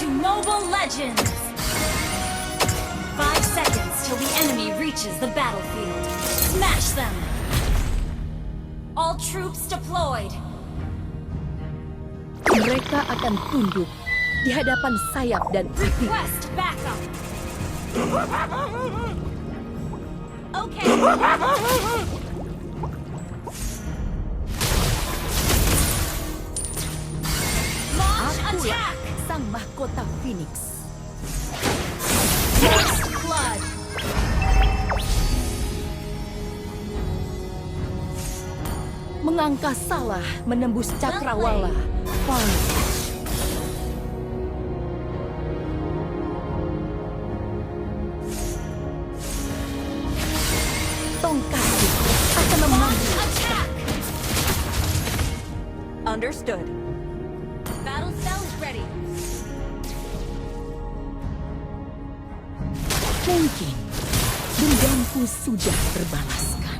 to Mobile Legends! 5 seconds till the enemy reaches the battlefield. Smash them! All troops deployed! Mereka akan tunduk di hadapan sayap dan api. Request backup! Okay! Launch Akulah attack! sang mahkota Phoenix. First blood! Mengangka salah menembus cakrawala. Fire. Tongkatku akan Launch memanggil. attack! Understood. Battle spell is ready. Mungkin dendamku sudah terbalaskan.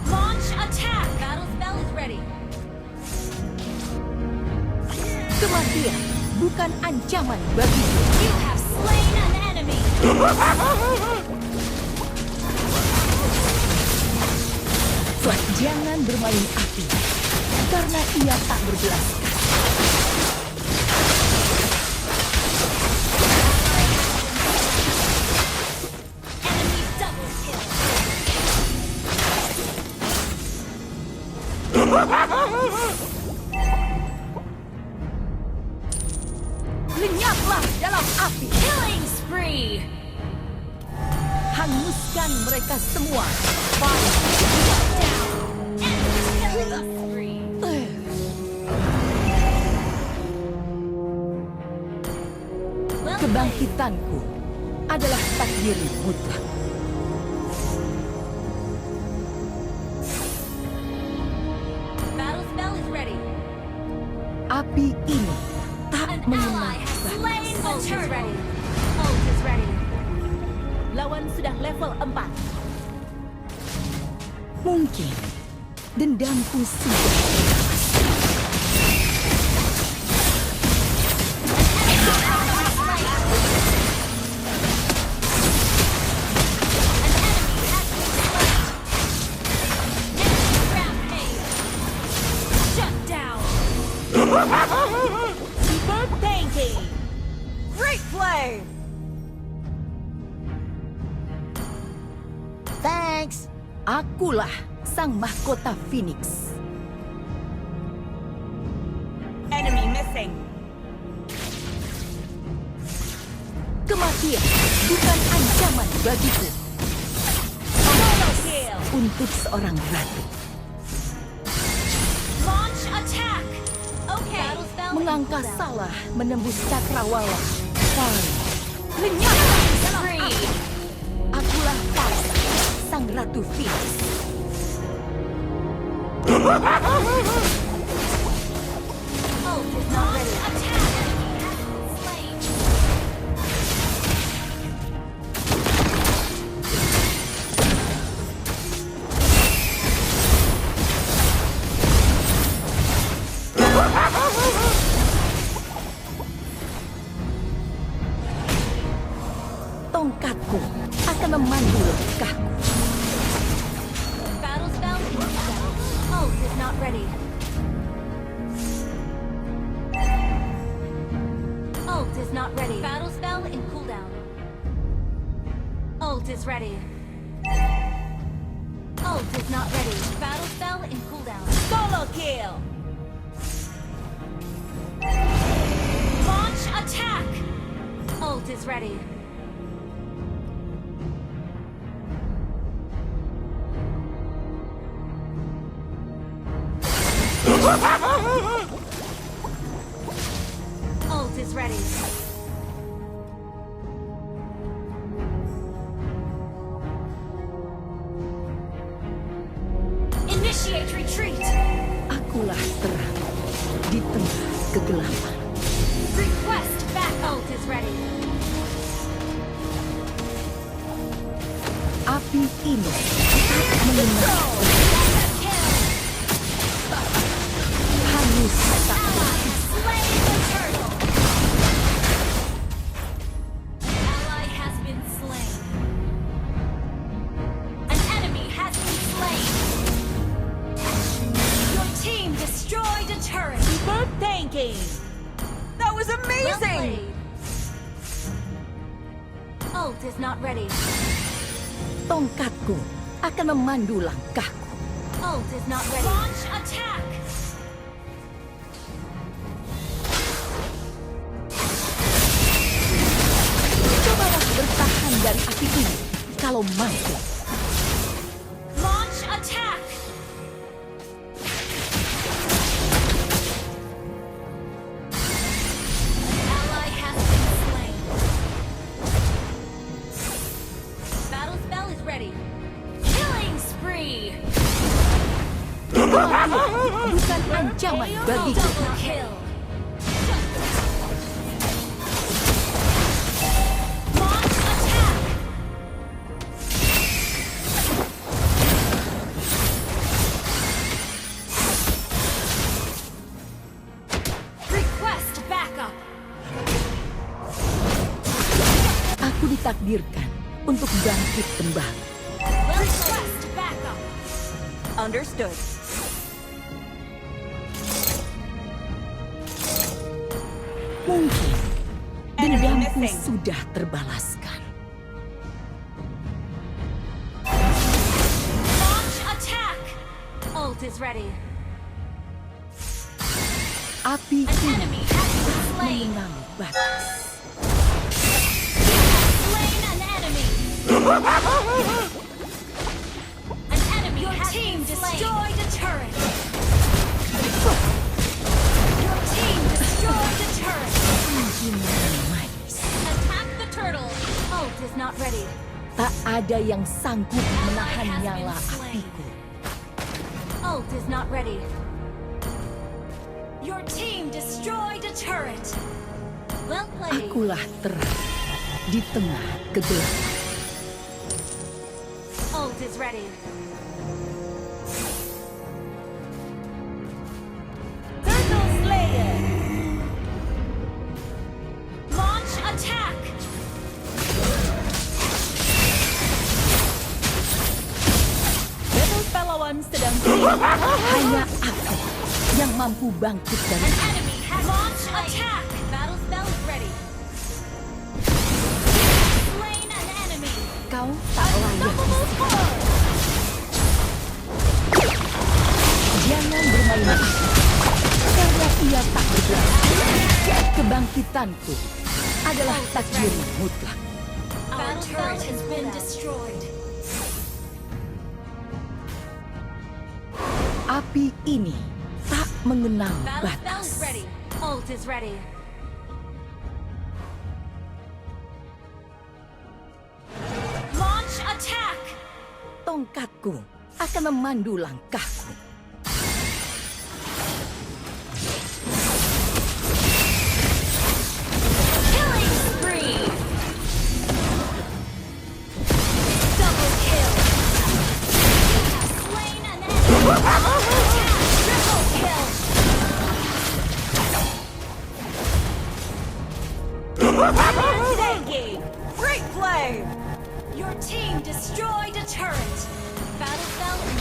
Launch attack! Battle spell is ready. Kematian bukan ancaman bagiku. You have slain an enemy! Tuan, jangan bermain api, karena ia tak berbelas kasih. Enemy double kill! Lenyaplah dalam api, Killing spree! hanguskan mereka semua. Down! Enemy killing spree! Well played. Kebangkitanku adalah takdir mutlak. Battle spell is ready. Api ini tak An ally mengenal has batas. slain the turtle. Ult is ready. Lawan sudah level 4. Mungkin dendamku sudah Shut down! super tanky. Great play. Thanks. Akulah sang mahkota Phoenix. Enemy missing. Kematian bukan ancaman bagiku. Solo kill. Untuk seorang ratu, Launch attack! Okay. Battle spell is mengangka cooldown. salah menembus cakrawala. Fire. Killing spree! Akulah Farsa, sang ratu Phoenix. Ult is not ready. Attack! Slain. Tongkatku akan memandu langkahku. Battle spell is cooldown. Ult is not ready. Ult is not ready. Battle spell in cooldown. Ult is ready. Ult is not ready. Battle spell in cooldown. Solo kill. Launch attack! Ult is ready. Ult is ready. Initiate retreat! Akulah terang di tengah kegelapan. Request back! Ult is ready. Api ini tak mengenal Kill! hangus tak Ally has slain the turtle! game. That was Well amazing. played. Ult is not ready. Tongkatku akan memandu langkahku. Ult is not ready. Launch attack. Cobalah bertahan dari api ini kalau mampu. Launch attack. An ally has been slain. Battle spell is ready. Killing spree. Bukan ancaman bagiku. Double kill. Launch attack. Request backup. Aku ditakdirkan untuk bangkit kembali. Request backup. Understood. Mungkin Enemy dendamku missing. sudah terbalaskan. Launch attack. Ult is ready. Api An ini enemy has been slain. mengenal batas. Slain an enemy. An enemy Your has team destroyed a turret. Your team destroyed a turret. Anjing manis. Attack the turtle. Ult is not ready. Tak ada yang sanggup menahan Ally has nyala been slain. apiku. Ult is not ready. Your team destroyed a turret. Well played. Akulah terang di tengah kegelapan. Ult is ready. Turtle Slayer. Launch attack. Battle pahlawan sedang Hanya aku yang mampu bangkit dari An api. enemy has launch attack. Battle spell is ready. Slain an enemy. Kau tak layak. Jangan bermain api, karena ia tak bergerak. Kebangkitanku adalah takdir mutlak. Our turret has been destroyed. Api ini tak mengenal Battle spell batas. is ready. Ult is ready. Launch attack. Tongkatku akan memandu langkahku. Killing spree. Double kill. You have slain an enemy. Attack. Triple kill. Today game. Great play. Your team destroyed a turret. Battle spell in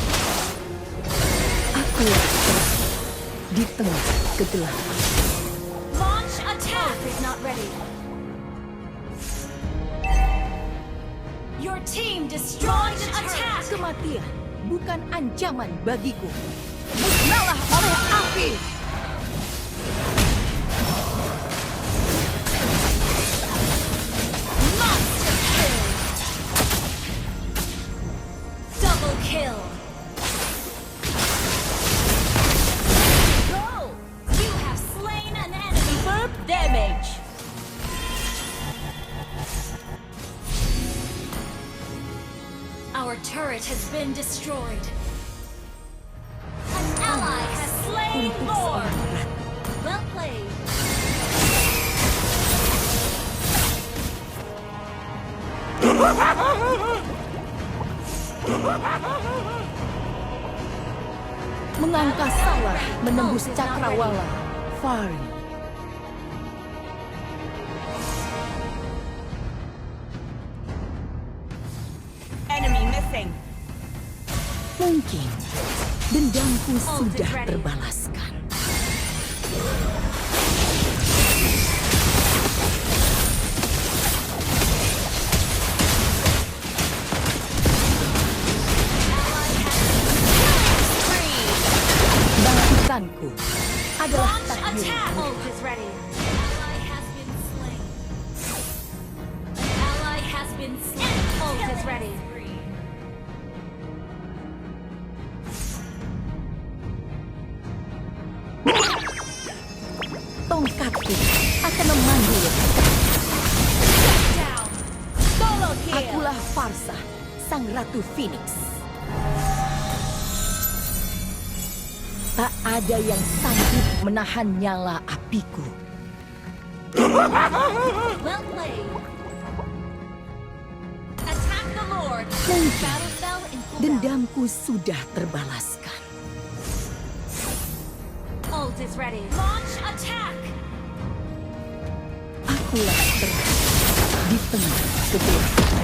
Akulah terang di tengah kegelapan. launch attack is not ready. Your team destroyed a turret. Kematian bukan ancaman bagiku. Musnahlah oleh api. Monster kill. Double kill. Go. You have slain an enemy. Superb damage. Our turret has been destroyed. An ally has slain Untuk Lord. seorang ratu. Well played. Mengangkat salah menembus cakrawala. Fari. Enemy missing. Mungkin dendamku Ult is sudah ready. terbalaskan. Ult is ready. Ally has been slain. An ally has been slain. Ult is ready. Tongkatku akan memanggil. Down. Solo kill. Akulah Farsa, sang Ratu Phoenix. Tak ada yang sanggup menahan nyala apiku. Well played. Attack the Lord. Mungkin Battle fell in cooldown. dendamku sudah terbalaskan. Ult is ready. Launch attack. Akulah terang di tengah kegelapan.